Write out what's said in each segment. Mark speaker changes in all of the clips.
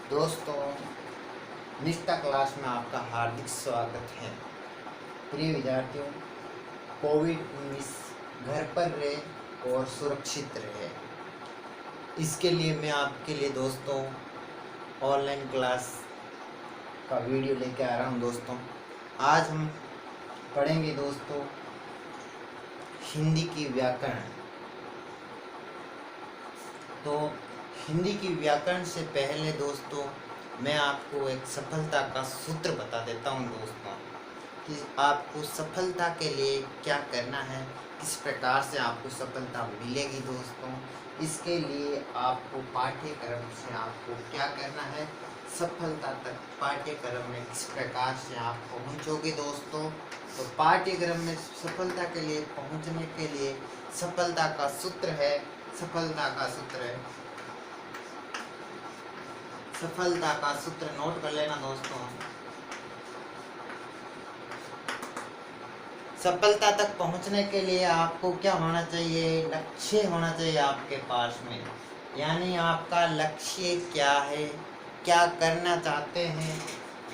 Speaker 1: दोस्तों, निष्ठा क्लास में आपका हार्दिक स्वागत है। प्रिय विद्यार्थियों, कोविड-19 घर पर रहे और सुरक्षित रहे, इसके लिए मैं आपके लिए दोस्तों ऑनलाइन क्लास का वीडियो लेके आ रहा हूँ। दोस्तों, आज हम पढ़ेंगे दोस्तों हिंदी की व्याकरण। तो हिंदी की व्याकरण से पहले दोस्तों मैं आपको एक सफलता का सूत्र बता देता हूँ दोस्तों, कि आपको सफलता के लिए क्या करना है, किस प्रकार से आपको सफलता मिलेगी। दोस्तों, इसके लिए आपको पाठ्यक्रम से आपको क्या करना है, सफलता तक पाठ्यक्रम में किस प्रकार से आप पहुँचोगे। दोस्तों, तो पाठ्यक्रम में सफलता के लिए पहुँचने के लिए सफलता का सूत्र है, सफलता का सूत्र नोट कर लेना दोस्तों। सफलता तक पहुंचने के लिए आपको क्या होना चाहिए, लक्ष्य होना चाहिए आपके पास में। यानी आपका लक्ष्य क्या है, क्या करना चाहते हैं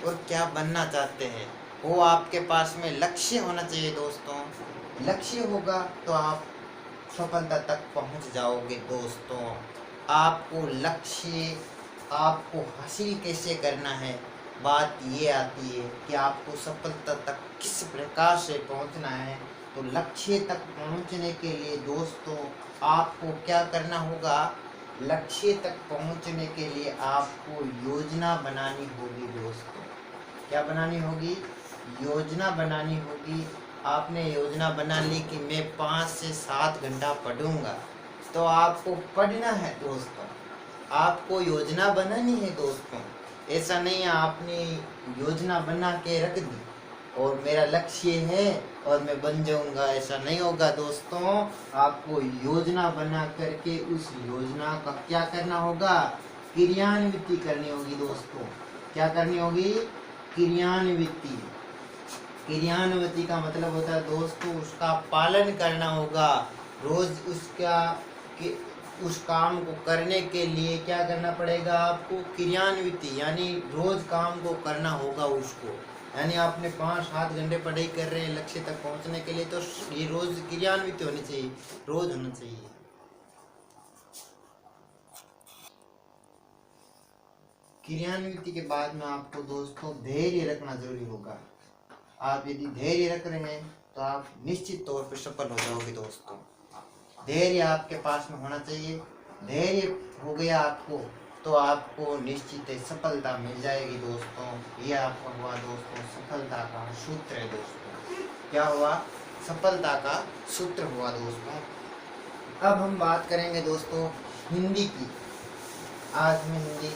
Speaker 1: और क्या बनना चाहते हैं, वो आपके पास में लक्ष्य होना चाहिए। दोस्तों, लक्ष्य होगा तो आप सफलता तक पहुंच जाओगे। दोस्तों, आपको लक्ष्य आपको हासिल कैसे करना है, बात ये आती है कि आपको सफलता तक किस प्रकार से पहुंचना है। तो लक्ष्य तक पहुंचने के लिए दोस्तों आपको क्या करना होगा, लक्ष्य तक पहुंचने के लिए आपको योजना बनानी होगी। दोस्तों, क्या बनानी होगी, योजना बनानी होगी। आपने योजना बना ली कि मैं 5 से 7 घंटा पढ़ूंगा, तो आपको पढ़ना है। दोस्तों, आपको योजना बनानी है। दोस्तों, ऐसा नहीं है आपने योजना बना के रख दी और मेरा लक्ष्य है और मैं बन जाऊंगा, ऐसा नहीं होगा। दोस्तों, आपको योजना बना करके उस योजना का क्या करना होगा, क्रियान्विति करनी होगी। दोस्तों, क्या करनी होगी, क्रियान्विति। क्रियान्विति का मतलब होता है दोस्तों उसका पालन करना होगा। रोज उस काम को करने के लिए क्या करना पड़ेगा आपको, क्रियान्विति, यानी रोज काम को करना होगा उसको। यानी आपने 5-7 घंटे पढ़ाई कर रहे हैं लक्ष्य तक पहुंचने के लिए, तो ये रोज क्रियान्विति होनी चाहिए, रोज होना चाहिए। क्रियान्विति के बाद में आपको दोस्तों धैर्य रखना जरूरी होगा। आप यदि धैर्य रख रहे हैं तो आप निश्चित तौर पर सफल हो जाओगे। दोस्तों, धैर्य आपके पास में होना चाहिए। धैर्य हो गया आपको तो आपको निश्चित सफलता मिल जाएगी। दोस्तों, ये आपका हुआ दोस्तों सफलता का सूत्र है। दोस्तों, क्या हुआ, सफलता का सूत्र हुआ। दोस्तों, अब हम बात करेंगे दोस्तों हिंदी की। आज हम हिंदी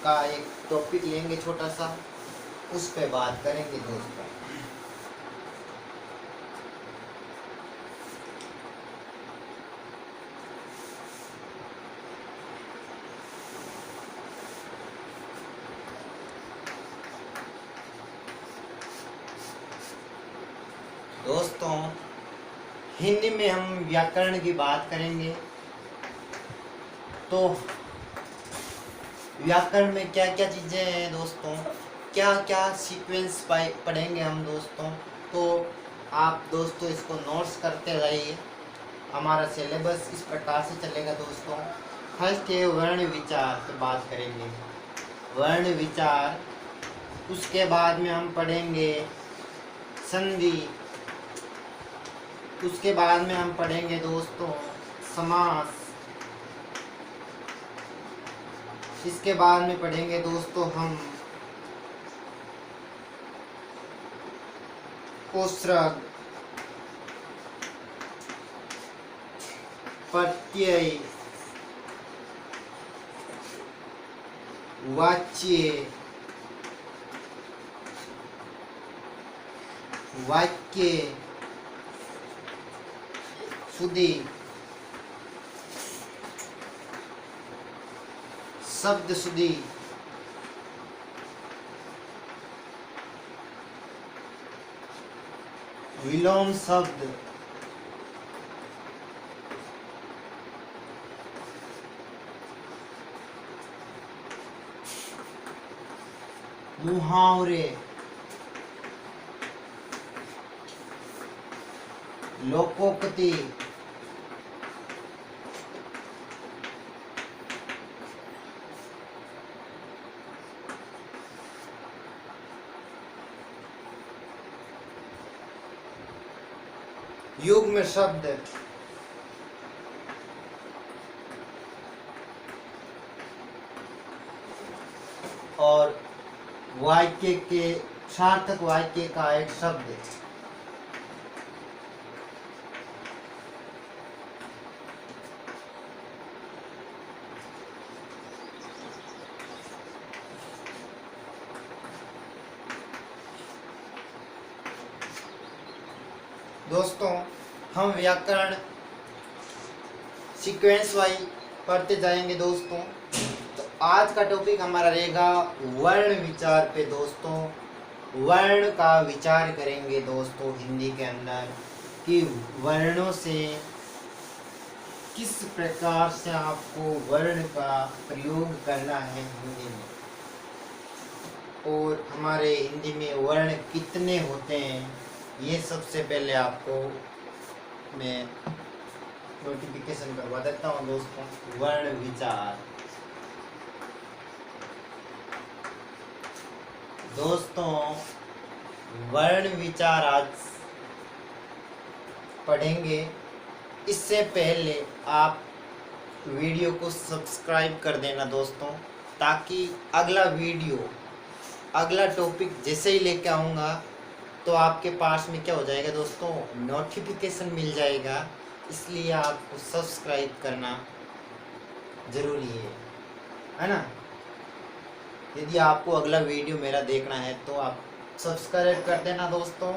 Speaker 1: का एक टॉपिक लेंगे छोटा सा, उस पे बात करेंगे। दोस्तों, दोस्तों हिंदी में हम व्याकरण की बात करेंगे। तो व्याकरण में क्या क्या चीज़ें हैं दोस्तों, क्या क्या सीक्वेंस पढ़ेंगे हम। दोस्तों, तो आप दोस्तों इसको नोट्स करते रहिए। हमारा सिलेबस इस प्रकार से चलेगा। दोस्तों, फर्स्ट है वर्ण विचार पे बात करेंगे, वर्ण विचार। उसके बाद में हम पढ़ेंगे संधि। उसके बाद में हम पढ़ेंगे दोस्तों समास। इसके बाद में पढ़ेंगे दोस्तों हम उपसर्ग, प्रत्यय, वाच्य, वाक्य, शुद्धि, शब्द शुद्धि, विलोम शब्द, मुहावरे, लोकोक्ति, युग्म शब्द, और वाक्य के सार्थक वाक्य का एक शब्द। दोस्तों, हम व्याकरण सीक्वेंस वाइज पढ़ते जाएंगे दोस्तों। तो आज का टॉपिक हमारा रहेगा वर्ण विचार पे दोस्तों। वर्ण का विचार करेंगे दोस्तों हिंदी के अंदर कि वर्णों से किस प्रकार से आपको वर्ण का प्रयोग करना है हिंदी में, और हमारे हिंदी में वर्ण कितने होते हैं ये सबसे पहले आपको मैं नोटिफिकेशन करवा देता हूँ दोस्तों। वर्ण विचार दोस्तों, वर्ण विचार आज पढ़ेंगे। इससे पहले आप वीडियो को सब्सक्राइब कर देना दोस्तों, ताकि अगला वीडियो, अगला टॉपिक जैसे ही लेके आऊँगा तो आपके पास में क्या हो जाएगा दोस्तों, नोटिफिकेशन मिल जाएगा। इसलिए आपको सब्सक्राइब करना ज़रूरी है ना। यदि आपको अगला वीडियो मेरा देखना है तो आप सब्सक्राइब कर देना दोस्तों।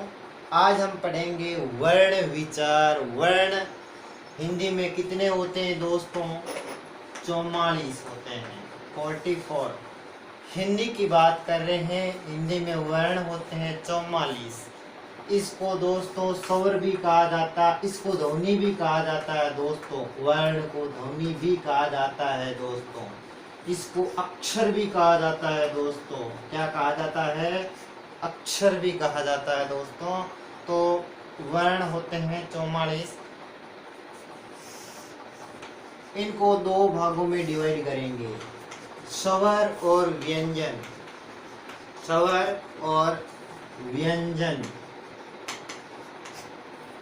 Speaker 1: आज हम पढ़ेंगे वर्ण विचार। वर्ण हिंदी में कितने होते हैं दोस्तों, 44 होते हैं, 44। हिंदी की बात कर रहे हैं, हिंदी में वर्ण होते हैं 44। इसको दोस्तों स्वर भी कहा जाता है, इसको ध्वनि भी कहा जाता है दोस्तों। वर्ण को ध्वनि भी कहा जाता है दोस्तों। इसको अक्षर भी कहा जाता है दोस्तों। क्या कहा जाता है, अक्षर भी कहा जाता है दोस्तों। तो वर्ण होते हैं 44। इनको दो भागों में डिवाइड करेंगे, स्वर और व्यंजन। स्वर और व्यंजन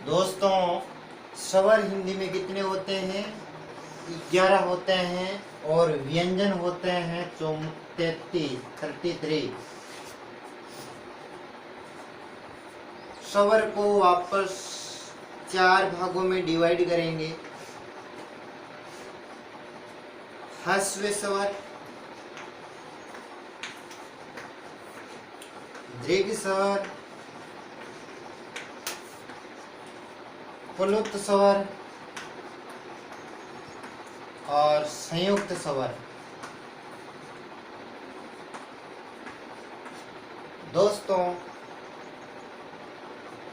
Speaker 1: दोस्तों, स्वर हिंदी में कितने होते हैं, 11 होते हैं, और व्यंजन होते हैं 33। स्वर को वापस 4 भागों में डिवाइड करेंगे, ह्रस्व स्वर, दीर्घ स्वर, प्लुत स्वर और संयुक्त स्वर। दोस्तों,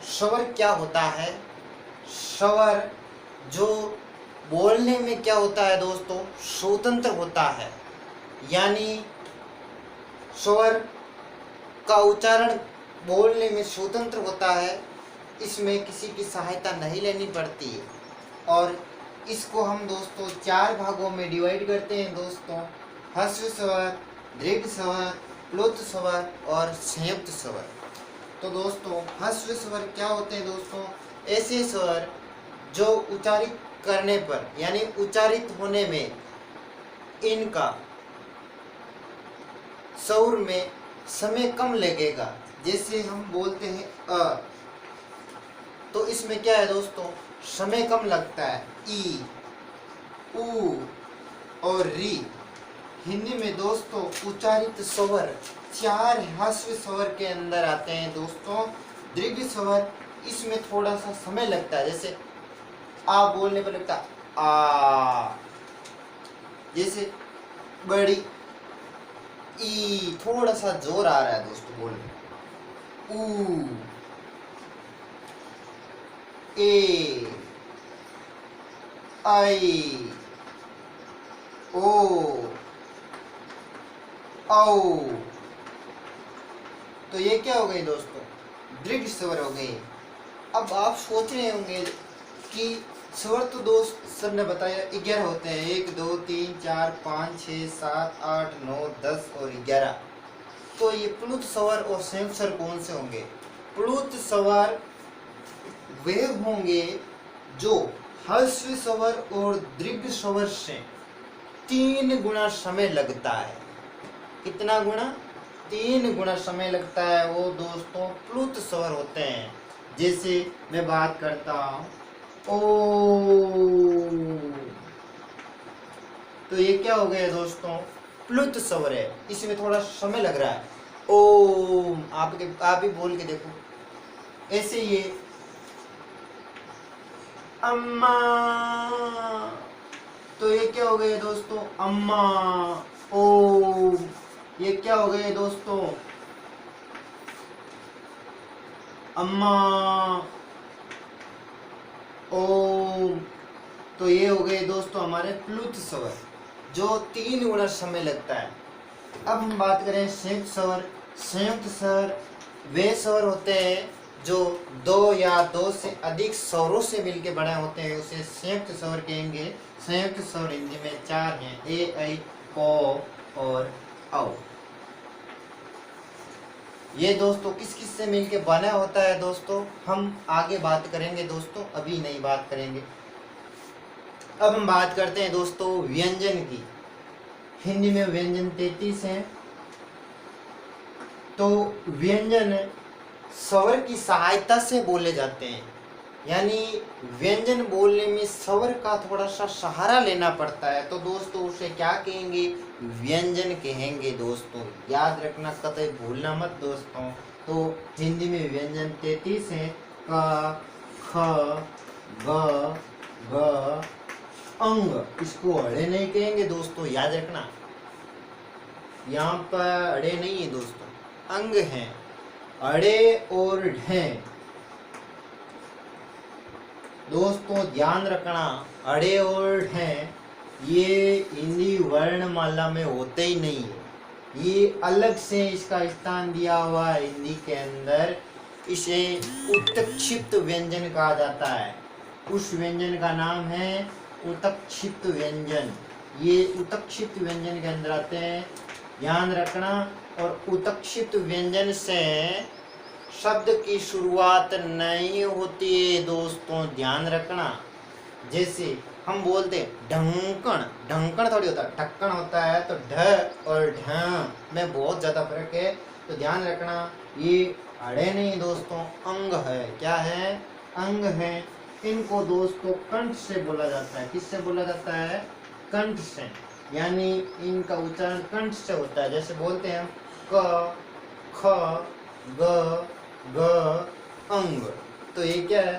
Speaker 1: स्वर क्या होता है, स्वर जो बोलने में क्या होता है दोस्तों, स्वतंत्र होता है। यानी स्वर का उच्चारण बोलने में स्वतंत्र होता है, इसमें किसी की सहायता नहीं लेनी पड़ती है। और इसको हम दोस्तों 4 भागों में डिवाइड करते हैं दोस्तों, ह्रस्व स्वर, दीर्घ स्वर, प्लुत स्वर और संयुक्त स्वर। तो दोस्तों, ह्रस्व स्वर क्या होते हैं दोस्तों, ऐसे स्वर जो उच्चारित करने पर यानी उच्चारित होने में इनका स्वर में समय कम लगेगा। जैसे हम बोलते हैं अ, तो इसमें क्या है दोस्तों, समय कम लगता है। ई, ऊ और री। हिंदी में दोस्तों उच्चारित स्वर 4 ह्रस्व स्वर के अंदर आते हैं दोस्तों। दीर्घ स्वर, इसमें थोड़ा सा समय लगता है। जैसे आ बोलने पर लगता है आ, जैसे बड़ी ई, थोड़ा सा जोर आ रहा है दोस्तों बोलने। ऊ, ए, आई, ओ, औ, तो ये क्या हो गई दोस्तों, दीर्घ स्वर हो गए। अब आप सोच रहे होंगे कि स्वर तो दोस्त सर ने बताया 11 होते हैं, 1 2 3 4 5 6 7 8 9 10 और 11। तो ये प्लुत स्वर और संयुक्त स्वर कौन से होंगे? प्लुत स्वर वे होंगे जो ह्रस्व स्वर और दीर्घ स्वर से 3 गुना समय लगता है। कितना गुना? 3 गुना समय लगता है, वो दोस्तों प्लुत स्वर होते हैं। जैसे मैं बात करता हूँ ओ, तो ये क्या हो गया दोस्तों, प्लुत स्वर है, इसमें थोड़ा समय लग रहा है। ओम, आप भी बोल के देखो। ऐसे ये अम्मा, तो ये क्या हो गया दोस्तों, अम्मा। ओम, ये क्या हो गया दोस्तों, अम्मा। ओम, तो ये हो गए दोस्तों हमारे प्लुत स्वर जो 3 गुना समय लगता है। अब हम बात करें संयुक्त स्वर। संयुक्त स्वर वे स्वर होते हैं जो 2 या 2 से अधिक स्वरों से मिलकर बने होते हैं, उसे संयुक्त स्वर कहेंगे। संयुक्त स्वर हिंदी में 4 हैं, ए ऐ ओ और औ। ये दोस्तों किस किस से मिलके बना होता है दोस्तों, हम आगे बात करेंगे दोस्तों, अभी नहीं बात करेंगे। अब हम बात करते हैं दोस्तों व्यंजन की। हिंदी में व्यंजन 33 हैं। तो व्यंजन स्वर की सहायता से बोले जाते हैं, यानी व्यंजन बोलने में स्वर का थोड़ा सा सहारा लेना पड़ता है, तो दोस्तों उसे क्या कहेंगे, व्यंजन कहेंगे दोस्तों। याद रखना, कतई भूलना मत दोस्तों। तो हिंदी में व्यंजन 33 हैं, क ख ग ग अंग। इसको अड़े नहीं कहेंगे दोस्तों, याद रखना, यहाँ पर अड़े नहीं है दोस्तों, अंग हैं। अड़े और ढे दोस्तों ध्यान रखना, अड़े और ढे ये हिंदी वर्णमाला में होते ही नहीं है, ये अलग से इसका स्थान दिया हुआ है हिंदी के अंदर। इसे उत्क्षिप्त व्यंजन कहा जाता है। उस व्यंजन का नाम है उत्क्षिप्त व्यंजन। ये उत्क्षिप्त व्यंजन के अंदर आते हैं, ध्यान रखना। और उत्क्षिप्त व्यंजन से शब्द की शुरुआत नहीं होती है दोस्तों, ध्यान रखना। जैसे हम बोलते हैं ढंकण, ढंकण थोड़ी होता है, ढक्कन होता है। तो ढ और ढ में बहुत ज़्यादा फर्क है, तो ध्यान रखना। ये अड़े नहीं दोस्तों, अंग है। क्या है? अंग है। इनको दोस्तों कंठ से बोला जाता है। किससे बोला जाता है? कंठ से, यानी इनका उच्चारण कंठ से होता है। जैसे बोलते हैं हम क ख ग ग अंग, तो ये क्या है?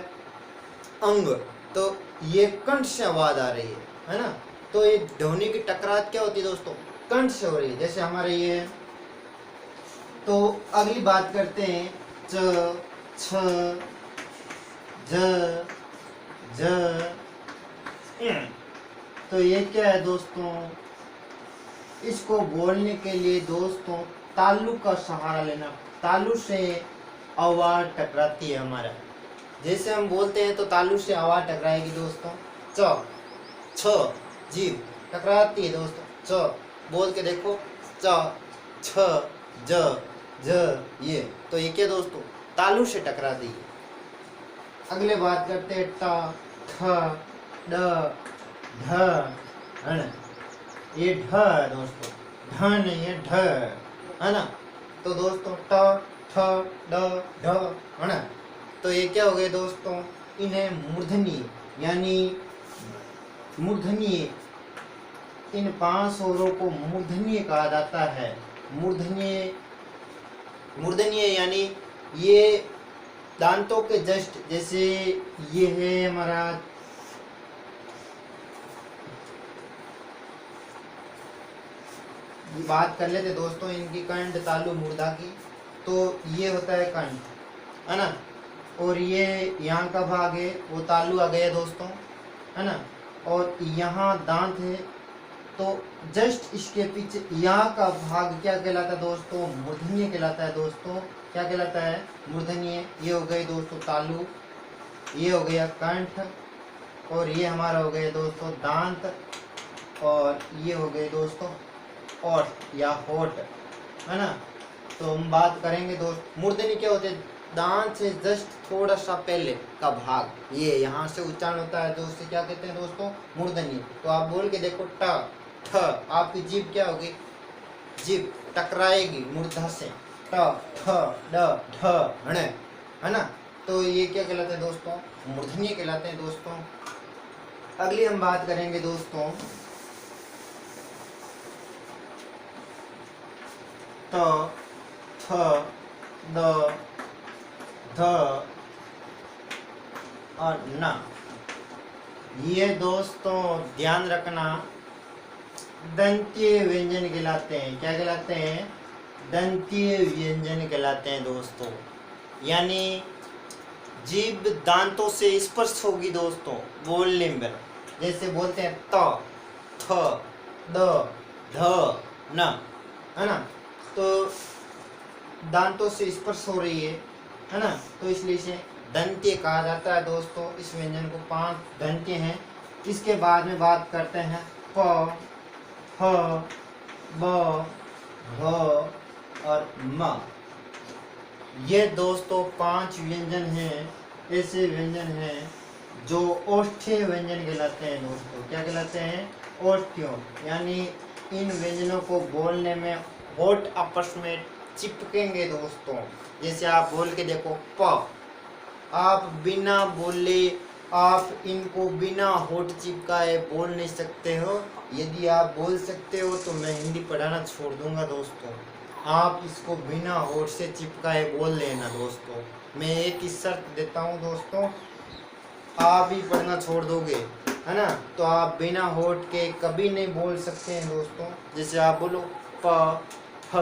Speaker 1: अंग। तो ये कंठ से आवाज आ रही है ना। तो ये ध्वनि की टकरात क्या होती है दोस्तों? कंठ से हो रही है। जैसे हमारे ये, तो अगली बात करते हैं च छ ज ज इ। तो ये क्या है दोस्तों? इसको बोलने के लिए दोस्तों तालु का सहारा लेना। तालु से आवाज टकराती है हमारा। जैसे हम बोलते हैं तो तालु से आवाज टकराएगी दोस्तों। च छ जीभ टकराती है दोस्तों। च बोल के देखो, च छ ज ज ये, तो ये क्या दोस्तों? तालु से टकराती है। अगले बात करते हैं ट ठ ड ढ ढ। ये ढ है दोस्तों, ढ नहीं है, ढ है ना। तो दोस्तों ट ठ ड ढ है ना। तो ये क्या हो गए दोस्तों? इन्हें मूर्धनीय, यानी मूर्धनीय, इन 5 स्वरों को मूर्धनीय कहा जाता है। मूर्धनीय, मूर्धनीय यानी ये दांतों के जस्ट, जैसे ये है हमारा बात कर लेते दोस्तों इनकी कंठ तालु मूर्धा की। तो ये होता है कंठ, है ना। और ये यहाँ का भाग है, वो तालु आ गया दोस्तों, है ना। और यहाँ दांत है, तो जस्ट इसके पीछे यहाँ का भाग क्या कहलाता है दोस्तों? मूर्धन्य कहलाता है दोस्तों। क्या कहलाता है? मूर्धन्य। ये हो गए दोस्तों तालु, ये हो गया कंठ, और ये हमारा हो गया दोस्तों दांत, और ये हो गए दोस्तों ओठ या होठ, है ना। तो हम बात करेंगे दोस्त, मूर्धन्य क्या होते हैं? दांत से जस्ट थोड़ा सा पहले का भाग, ये यहाँ से उच्चारण होता है तो उससे क्या कहते हैं दोस्तों? मूर्धन्य। तो आप बोल के देखो ट ठ, आपकी जीभ क्या होगी? जीभ टकराएगी मूर्धा से, ट ठ ड ढ ण, है ना। तो ये क्या कहलाते हैं दोस्तों? मूर्धन्य कहलाते हैं दोस्तों। अगली हम बात करेंगे दोस्तों त थ द ध और न। ये दोस्तों ध्यान रखना दंतीय व्यंजन कहलाते हैं। क्या कहलाते हैं? दंतीय व्यंजन कहलाते हैं दोस्तों। यानी जीभ दांतों से स्पर्श होगी दोस्तों बोलने में। जैसे बोलते हैं त थ द ध न, है ना। तो दांतों से स्पर्श हो रही है ना, तो इसलिए इसे दंत्य कहा जाता है दोस्तों। इस व्यंजन को 5 दंत्य हैं। इसके बाद में बात करते हैं प ह ब भ और म। ये दोस्तों 5 व्यंजन हैं, ऐसे व्यंजन हैं जो ओष्ठ्य व्यंजन कहलाते हैं दोस्तों। क्या कहलाते हैं? ओष्ठ्यों। यानी इन व्यंजनों को बोलने में होठ आपस में चिपकेंगे दोस्तों। जैसे आप बोल के देखो प, आप बिना बोले, आप इनको बिना होठ चिपकाए बोल नहीं सकते हो। यदि आप बोल सकते हो तो मैं हिंदी पढ़ाना छोड़ दूंगा दोस्तों। आप इसको बिना होठ से चिपकाए बोल लेना दोस्तों। मैं एक ही शर्त देता हूँ दोस्तों, आप ही पढ़ना छोड़ दोगे, है ना, तो आप बिना होठ के कभी नहीं बोल सकते हैं दोस्तों। जैसे आप बोलो प ह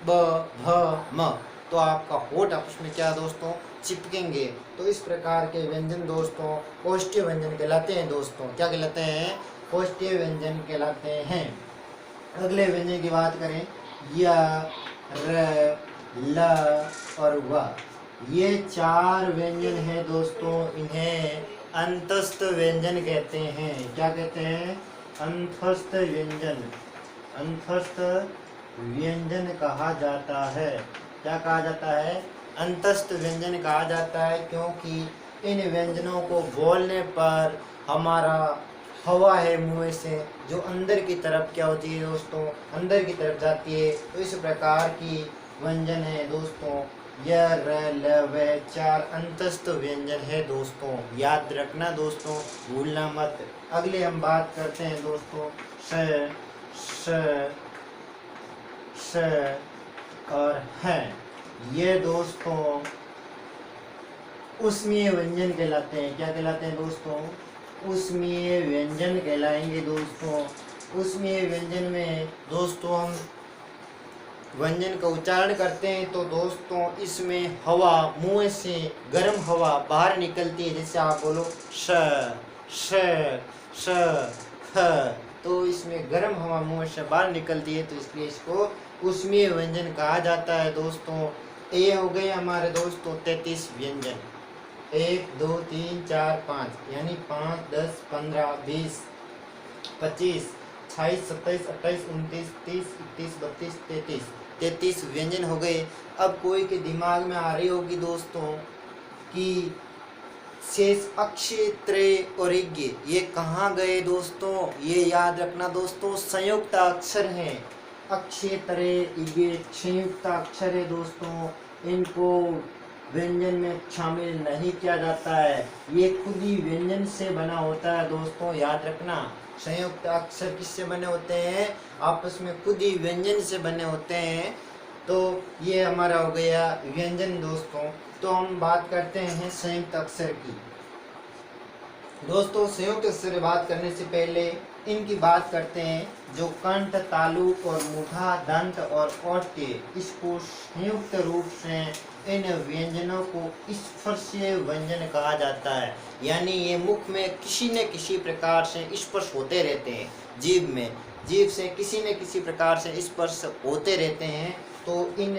Speaker 1: ब भ म, तो आपका होठ आपस में क्या दोस्तों? चिपकेंगे। तो इस प्रकार के व्यंजन दोस्तों ओष्ठ्य व्यंजन कहलाते हैं दोस्तों। क्या कहलाते हैं? ओष्ठ्य व्यंजन कहलाते हैं। अगले व्यंजन की बात करें, य र ल और व। ये 4 व्यंजन हैं दोस्तों। इन्हें अंतस्थ व्यंजन कहते हैं। क्या कहते हैं? अंतस्थ व्यंजन। अंतस्थ व्यंजन कहा जाता है। क्या कहा जाता है? अंतस्थ व्यंजन कहा जाता है, क्योंकि इन व्यंजनों को बोलने पर हमारा हवा है मुंह से जो अंदर की तरफ क्या होती है दोस्तों? अंदर की तरफ जाती है। तो इस प्रकार की व्यंजन है दोस्तों। य र ल व 4 अंतस्थ व्यंजन है दोस्तों। याद रखना दोस्तों, भूलना मत। अगले हम बात करते हैं दोस्तों स श स और है। ये दोस्तों उष्मीय व्यंजन कहलाते हैं। क्या कहलाते हैं दोस्तों? उष्मीय व्यंजन कहलाएंगे दोस्तों। उष्मीय व्यंजन में दोस्तों हम व्यंजन का उच्चारण करते हैं तो दोस्तों इसमें हवा मुंह से गर्म हवा बाहर निकलती है। जैसे आप बोलो श श श ह, तो इसमें गर्म हवा मुंह से बाहर निकलती है, तो इसलिए इसको उष्मीय व्यंजन कहा जाता है दोस्तों। ये हो गए हमारे दोस्तों 33 व्यंजन। 1 2 3 4 5, यानी 5 10 15 20 25 26 27 28 29 30 31 32 33 व्यंजन हो गए। अब कोई के दिमाग में आ रही होगी दोस्तों कि शेष अक्षय त्रय और इज्ञ ये कहाँ गए दोस्तों? ये याद रखना दोस्तों, संयुक्त अक्षर हैं। अक्षय त्रय इज्ञ संयुक्त अक्षर है दोस्तों। इनको व्यंजन में शामिल नहीं किया जाता है। ये खुद ही व्यंजन से बना होता है दोस्तों। याद रखना, संयुक्त अक्षर किससे बने होते हैं? आपस में खुद ही व्यंजन से बने होते हैं। तो ये हमारा हो गया व्यंजन दोस्तों। तो हम बात करते हैं संयुक्त अक्षर की। दोस्तों संयुक्त अक्षर की बात करने से पहले इनकी बात करते हैं। जो कंठ, तालु और मूढ़ा, दंत और ओष्ठ्य, इसको संयुक्त रूप से इन व्यंजनों को स्पर्शीय व्यंजन कहा जाता है। यानी ये मुख में किसी न किसी प्रकार से स्पर्श होते रहते हैं जीभ में, जीभ से किसी न किसी प्रकार से स्पर्श होते रहते हैं। तो इन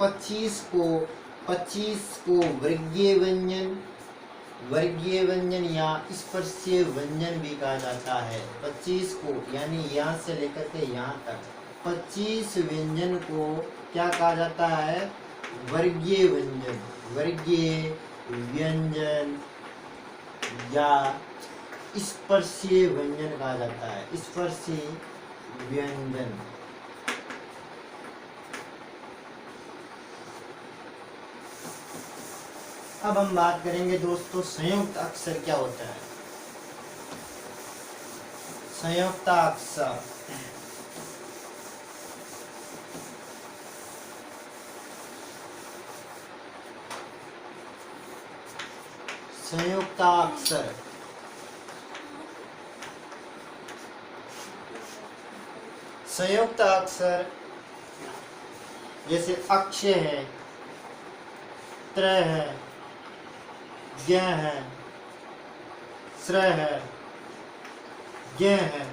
Speaker 1: 25 को वर्गीय व्यंजन या स्पर्शीय व्यंजन भी कहा जाता है। 25 को यानी यहाँ से लेकर के यहाँ तक 25 व्यंजन को क्या कहा जाता है? वर्गीय व्यंजन या स्पर्शीय व्यंजन कहा जाता है। स्पर्शीय व्यंजन। अब हम बात करेंगे दोस्तों संयुक्त अक्षर क्या होता है। संयुक्त अक्षर संयुक्त अक्षर जैसे अक्षय है, त्रय है, ज्ञ है, श्रय है, ज्ञ है,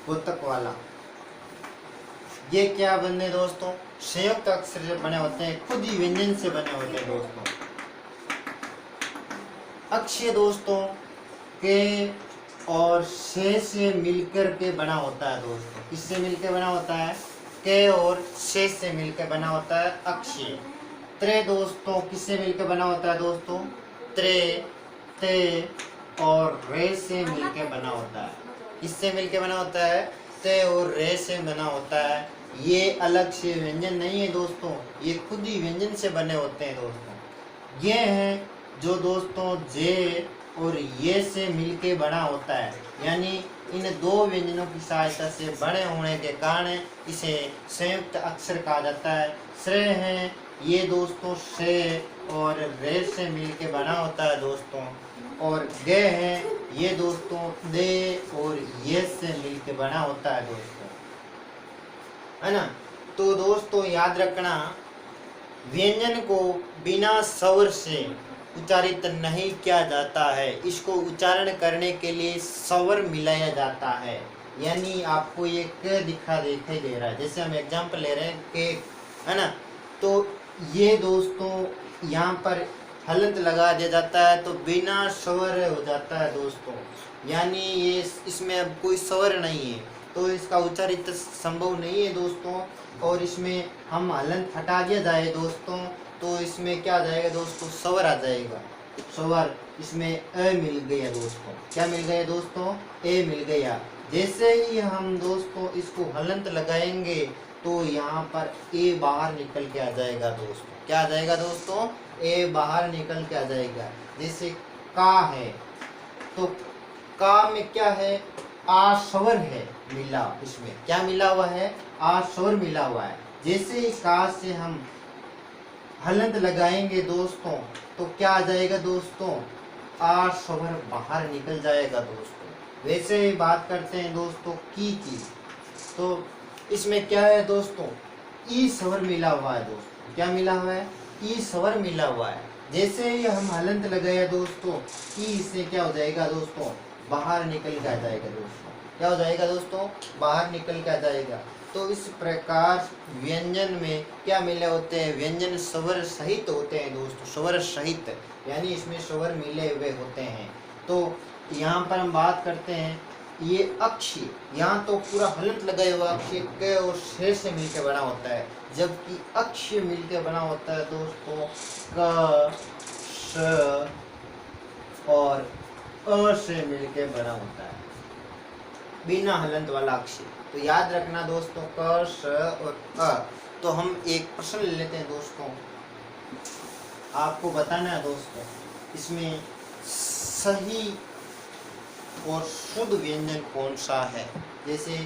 Speaker 1: गोतक वाला, ये क्या बने दोस्तों? संयुक्त अक्षर जो बने होते हैं खुद ही व्यंजन से बने होते हैं दोस्तों। अक्षय दोस्तों के और से मिलकर के बना होता है दोस्तों। किससे मिलकर बना होता है? के और से मिलकर बना होता है अक्षय। त्रय दोस्तों किससे मिलकर बना होता है दोस्तों? त्रय, ते और रे से मिलकर बना होता है। किससे मिलकर बना होता है? ते और रे से बना होता है। ये अलग से व्यंजन नहीं है दोस्तों, ये खुद ही व्यंजन से बने होते हैं दोस्तों। ये है जो दोस्तों जे और ये से मिलके बना होता है, यानी इन दो व्यंजनों की सहायता से बने होने के कारण इसे संयुक्त अक्षर कहा जाता है। श्रेय है ये दोस्तों से और रे से मिलके बना होता है दोस्तों। और गे है ये दोस्तों दे और ये से मिलके बना होता है दोस्तों, है ना। तो दोस्तों याद रखना, व्यंजन को बिना स्वर से उच्चारित नहीं किया जाता है, इसको उच्चारण करने के लिए स्वर मिलाया जाता है। यानी आपको ये क दिखाई दे रहा है, जैसे हम एग्जांपल ले रहे हैं केक, है ना। तो ये दोस्तों यहाँ पर हलंत लगा दिया जाता है तो बिना स्वर हो जाता है दोस्तों, यानी ये इसमें अब कोई स्वर नहीं है तो इसका उच्चारित संभव नहीं है दोस्तों। और इसमें हम हलंत हटा दिया जाए दोस्तों तो इसमें क्या आ जाएगा दोस्तों? स्वर आ जाएगा। स्वर इसमें अ मिल गया दोस्तों। क्या मिल गया दोस्तों? ए मिल गया। जैसे ही हम दोस्तों इसको हलंत लगाएंगे तो यहाँ पर ए बाहर निकल के आ जाएगा दोस्तों। क्या आ जाएगा दोस्तों? ए बाहर निकल के आ जाएगा। जैसे का है तो का में क्या है? आ स्वर है मिला, इसमें क्या मिला हुआ है? आ स्वर मिला हुआ है। जैसे ही का से हम हलंत लगाएंगे दोस्तों तो क्या आ जाएगा दोस्तों? आ स्वर बाहर निकल जाएगा दोस्तों। वैसे ही बात करते हैं दोस्तों की, तो इसमें क्या है दोस्तों? ई स्वर मिला हुआ है दोस्तों। क्या मिला हुआ है? ई स्वर मिला हुआ है। जैसे ही हम हलंत लगाया दोस्तों, ई से क्या हो जाएगा दोस्तों? बाहर निकल के आ जाएगा दोस्तों। क्या हो जाएगा दोस्तों? बाहर निकल के आ जाएगा। तो इस प्रकार व्यंजन में क्या मिले होते हैं? व्यंजन स्वर सहित होते हैं दोस्तों, स्वर सहित, यानी इसमें स्वर मिले हुए होते हैं। तो यहाँ पर हम बात करते हैं ये अक्षय, यहाँ तो पूरा हलंत लगाया हुआ अक्षय क और से मिलकर बना होता है, जबकि अक्षय मिलकर बना होता है दोस्तों क, श और अ से मिलकर बना होता है, बिना हलंत वाला अक्षय। तो याद रखना दोस्तों क, श और अ। तो हम एक प्रश्न ले लेते हैं दोस्तों, आपको बताना है दोस्तों इसमें सही और शुद्ध व्यंजन कौन सा है। जैसे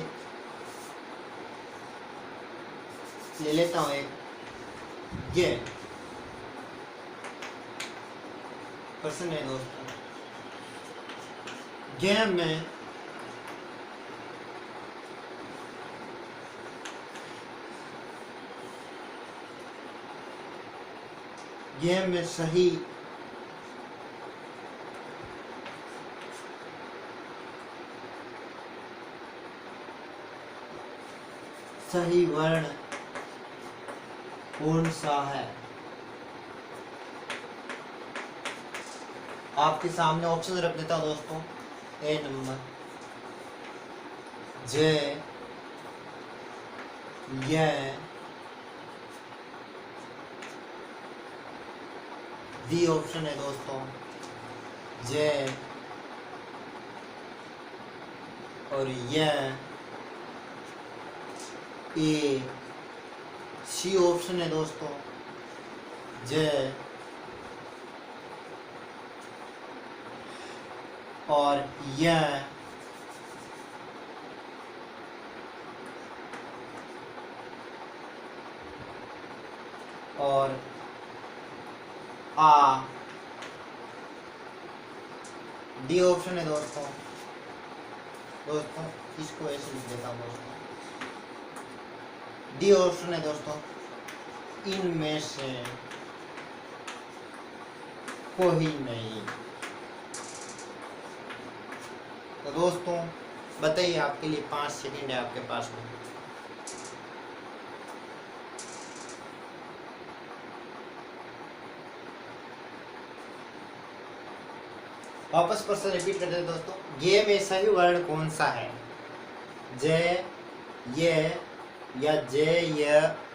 Speaker 1: ले लेता हूँ एक गे, प्रश्न है दोस्तों, गे में सही सही वर्ण कौन सा है? आपके सामने ऑप्शन रख देता हूं दोस्तों। ए नंबर जे, ये, बी ऑप्शन है दोस्तों जे और ये, ए, सी ऑप्शन है दोस्तों जे और यह, और आ, डी ऑप्शन है दोस्तों। इसको ऐसे लिख देता हूँ दोस्तों। डी ऑप्शन है दोस्तों, इनमें से कोई नहीं। तो दोस्तों बताइए, आपके लिए 5 सेकंड है आपके पास में। वापस प्रश्न रिपीट करते हैं दोस्तों। ये में सही वर्ण कौन सा है? जे, ये, या जे, य,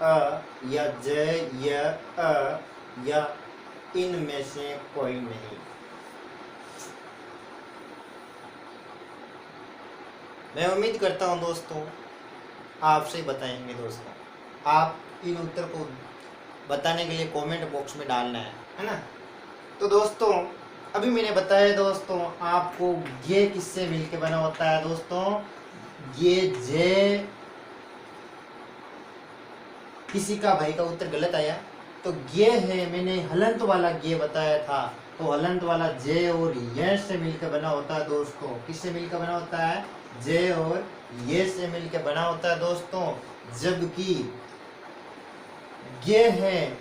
Speaker 1: अ, या जे, य, अ, या इनमें से कोई नहीं। मैं उम्मीद करता हूं दोस्तों आप सही बताएंगे। दोस्तों आप इन उत्तर को बताने के लिए कमेंट बॉक्स में डालना है ना। तो दोस्तों अभी मैंने बताया दोस्तों आपको ये किससे मिलके बना होता है दोस्तों। ये जे, किसी का भाई का उत्तर गलत आया तो ये है, मैंने हलंत वाला ये बताया था। तो हलंत वाला जे और ये से मिलकर बना होता है दोस्तों। किससे मिलकर बना होता है? जे और ये से मिलकर बना होता है दोस्तों। जबकि ये है,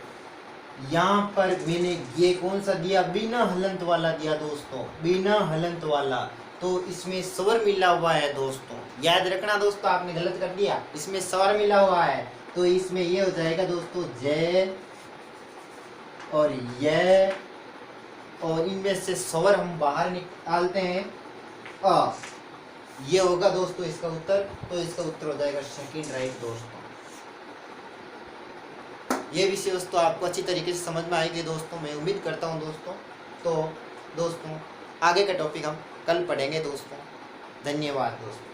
Speaker 1: यहाँ पर मैंने ये कौन सा दिया? बिना हलंत वाला दिया दोस्तों, बिना हलंत वाला। तो इसमें स्वर मिला हुआ है दोस्तों, याद रखना दोस्तों। आपने गलत कर दिया, इसमें स्वर मिला हुआ है। तो इसमें ये हो जाएगा दोस्तों जे और ये, और इनमें से स्वर हम बाहर निकालते हैं अ। ये होगा दोस्तों इसका उत्तर। तो इसका उत्तर हो जाएगा सेकंड राइट दोस्तों। ये विषय दोस्तों आपको अच्छी तरीके से समझ में आएगी दोस्तों, मैं उम्मीद करता हूँ दोस्तों। तो दोस्तों आगे का टॉपिक हम कल पढ़ेंगे दोस्तों। धन्यवाद दोस्तों।